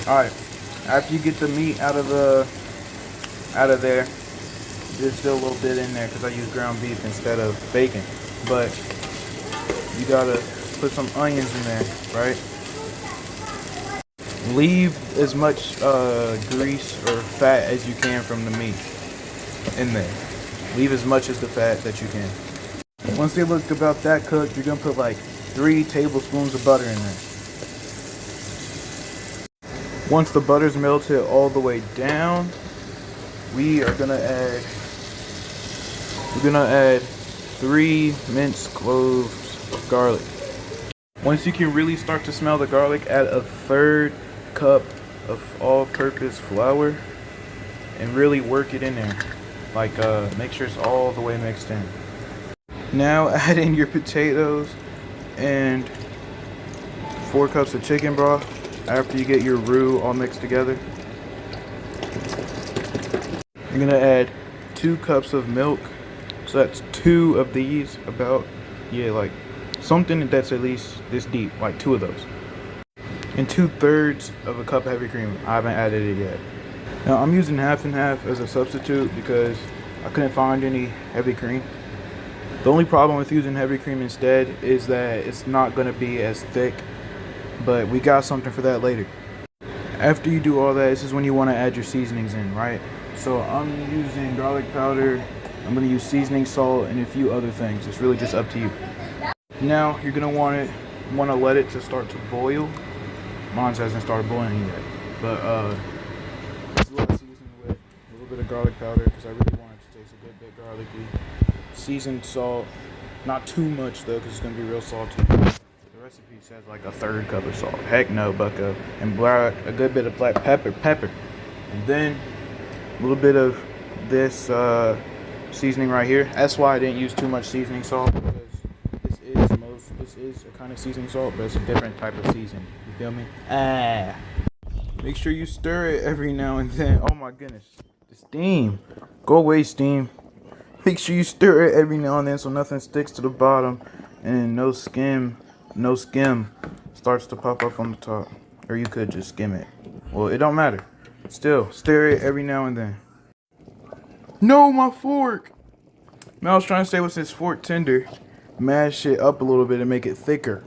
All right. After you get the meat out of there, there's still a little bit in there because I use ground beef instead of bacon. But you gotta put some onions in there, right? Leave as much grease or fat as you can from the meat in there. Leave as much as the fat that you can. Once they look about that cooked, you're gonna put like 3 tablespoons of butter in there. Once the butter's melted all the way down, we are gonna add three minced cloves of garlic. Once you can really start to smell the garlic, add a third cup of all-purpose flour and really work it in there. Like make sure it's all the way mixed in. Now add in your potatoes and 4 cups of chicken broth after you get your roux all mixed together. You're gonna add 2 cups of milk. So that's 2 of these, about, yeah, like something that's at least this deep, like 2 of those. And 2/3 of a cup of heavy cream. I haven't added it yet. Now I'm using half and half as a substitute because I couldn't find any heavy cream. The only problem with using heavy cream instead is that it's not gonna be as thick, but we got something for that later. After you do all that, this is when you wanna add your seasonings in, right? So I'm using garlic powder, I'm gonna use seasoning salt and a few other things. It's really just up to you. Now you're gonna wanna let it to start to boil. Mine hasn't started boiling yet, but just a little seasoning with a little bit of garlic powder because I really want it to taste a good bit garlicky. Seasoned salt, not too much though, because it's gonna be real salty. The recipe says like a 1/3 cup of salt. Heck no, bucko. And a good bit of black pepper, and then a little bit of this seasoning right here. That's why I didn't use too much seasoning salt, because this is a kind of seasoning salt, but it's a different type of seasoning. You feel me? Make sure you stir it every now and then. Oh my goodness, the steam. Go away, steam. Make sure you stir it every now and then so nothing sticks to the bottom and no skim starts to pop up on the top. Or you could just skim it. Well, it don't matter. Still, stir it every now and then. No, my fork! Man, I was trying to say, was this fork tender? Mash it up a little bit and make it thicker.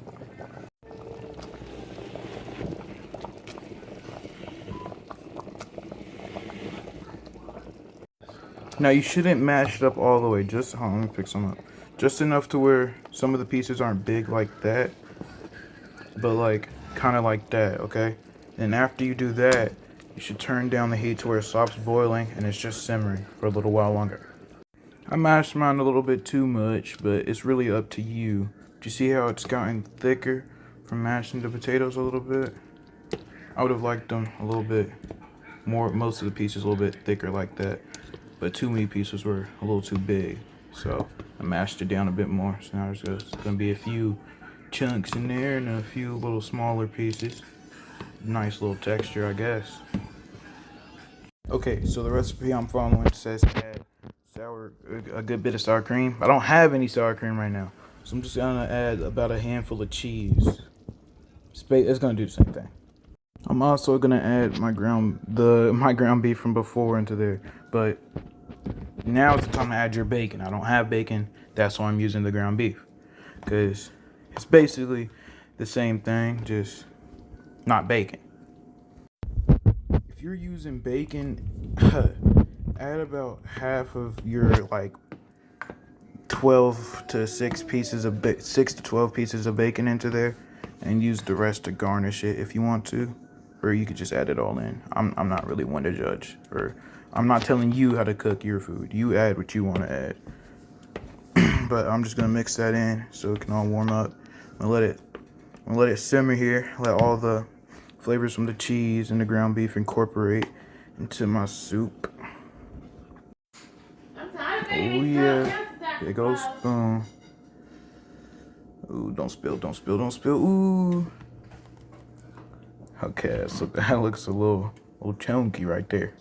Now you shouldn't mash it up all the way. Just, hold on, let me pick some up. Just enough to where some of the pieces aren't big like that, but like kind of like that, okay? And after you do that, you should turn down the heat to where it stops boiling and it's just simmering for a little while longer. I mashed mine a little bit too much, but it's really up to you. Do you see how it's gotten thicker from mashing the potatoes a little bit? I would have liked them a little bit more, most of the pieces a little bit thicker like that, but too many pieces were a little too big, so I mashed it down a bit more. So now there's just gonna be a few chunks in there and a few little smaller pieces. Nice little texture, I guess. Okay, so the recipe I'm following says add a good bit of sour cream. I don't have any sour cream right now, so I'm just gonna add about a handful of cheese. It's gonna do the same thing. I'm also gonna add my ground beef from before into there, but now it's the time to add your bacon. I don't have bacon, that's why I'm using the ground beef, because it's basically the same thing, just not bacon. If you're using bacon, add about half of your like 6 to 12 pieces of bacon into there, and use the rest to garnish it if you want to, or you could just add it all in. I'm not really one to judge, or I'm not telling you how to cook your food. You add what you want to add. But I'm just gonna mix that in so it can all warm up. I'm gonna let it simmer here. Let all the flavors from the cheese and the ground beef incorporate into my soup. Oh yeah, big old spoon. Ooh, don't spill. Ooh. Okay, so that looks a little chunky right there.